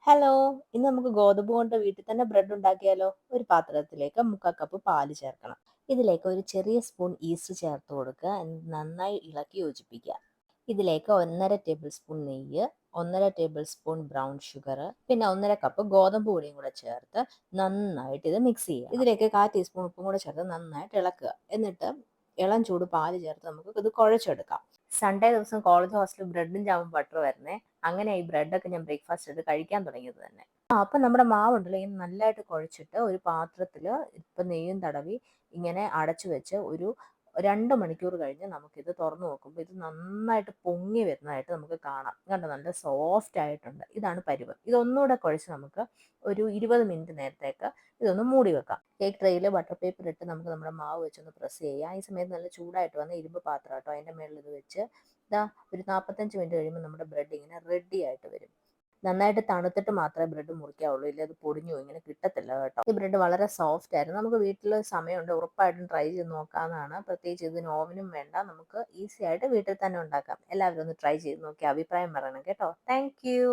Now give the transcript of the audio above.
Hello! ഇന്ന് നമുക്ക് ഗോതമ്പ് കൊണ്ട് വീട്ടിൽ തന്നെ ബ്രെഡ് ഉണ്ടാക്കിയാലോ? ഒരു പാത്രത്തിലേക്ക് 3/4 കപ്പ് പാല് ചേർക്കണം. ഇതിലേക്ക് ഒരു ചെറിയ സ്പൂൺ ഈസ്റ്റ് ചേർത്ത് കൊടുക്കുക. എന്നിട്ട് നന്നായി ഇളക്കി യോജിപ്പിക്കുക. ഇതിലേക്ക് 1/2 ടേബിൾ സ്പൂൺ നെയ്യ്, 1/2 ടേബിൾ സ്പൂൺ ബ്രൗൺ ഷുഗർ, പിന്നെ 1/2 കപ്പ് ഗോതമ്പ് പൊടിയും കൂടെ ചേർത്ത് നന്നായിട്ട് ഇത് മിക്സ് ചെയ്യുക. ഇതിലേക്ക് 1/4 ടീസ്പൂൺ ഉപ്പും കൂടെ ചേർത്ത് നന്നായിട്ട് ഇളക്കുക. എന്നിട്ട് ഇളം ചൂട് പാല് ചേർത്ത് നമുക്ക് ഇത് കുഴച്ചെടുക്കാം. സൺഡേ ദിവസം കോളേജ് ഹോസ്റ്റലിൽ ബ്രെഡും ജാമും ബട്ടർ വരുന്നേ. അങ്ങനെ ഈ ബ്രെഡൊക്കെ ഞാൻ ബ്രേക്ക്ഫാസ്റ്റ് ആയിട്ട് കഴിക്കാൻ തുടങ്ങിയത് തന്നെ. അപ്പം നമ്മുടെ മാവുണ്ടല്ലോ ഇങ്ങനെ നല്ലതായിട്ട് കുഴച്ചിട്ട് ഒരു പാത്രത്തിൽ ഇപ്പം നെയ്യും തടവി ഇങ്ങനെ അടച്ചു വെച്ച് ഒരു 2 മണിക്കൂർ കഴിഞ്ഞ് നമുക്കിത് തുറന്നു നോക്കുമ്പോൾ ഇത് നന്നായിട്ട് പൊങ്ങി വരുന്നതായിട്ട് നമുക്ക് കാണാം. കണ്ടോ, നല്ല സോഫ്റ്റ് ആയിട്ടുണ്ട്. ഇതാണ് പരുവം. ഇതൊന്നുകൂടെ കുഴച്ച് നമുക്ക് ഒരു 20 മിനിറ്റ് നേരത്തേക്ക് ഇതൊന്ന് മൂടി വെക്കാം. കേക്ക് ട്രേയിൽ ബട്ടർ പേപ്പർ ഇട്ട് നമുക്ക് നമ്മുടെ മാവ് വെച്ചൊന്ന് പ്രസ് ചെയ്യാം. ഈ സമയത്ത് നല്ല ചൂടായിട്ട് വന്ന ഇരുമ്പ് പാത്രം കേട്ടോ, അതിൻ്റെ മേളിൽ ഇത് വെച്ച് ഇതാ ഒരു 45 മിനിറ്റ് കഴിയുമ്പോൾ നമ്മുടെ ബ്രെഡ് ഇങ്ങനെ റെഡി ആയിട്ട് വരും. നന്നായിട്ട് തണുത്തിട്ട് മാത്രമേ ബ്രെഡ് മുറിക്കാവുള്ളൂ, ഇല്ല അത് പൊടിഞ്ഞു പോകും, ഇങ്ങനെ കിട്ടത്തില്ല കേട്ടോ. ഈ ബ്രെഡ് വളരെ സോഫ്റ്റ് ആയിരുന്നു. നമുക്ക് വീട്ടിൽ സമയമുണ്ട്, ഉറപ്പായിട്ടും ട്രൈ ചെയ്ത് നോക്കാവുന്നതാണ്. പ്രത്യേകിച്ച് ഇതിന് ഓവനും വേണ്ട, നമുക്ക് ഈസി ആയിട്ട് വീട്ടിൽ തന്നെ ഉണ്ടാക്കാം. എല്ലാവരും ഒന്ന് ട്രൈ ചെയ്ത് നോക്കി അഭിപ്രായം പറയണം കേട്ടോ. Thank you.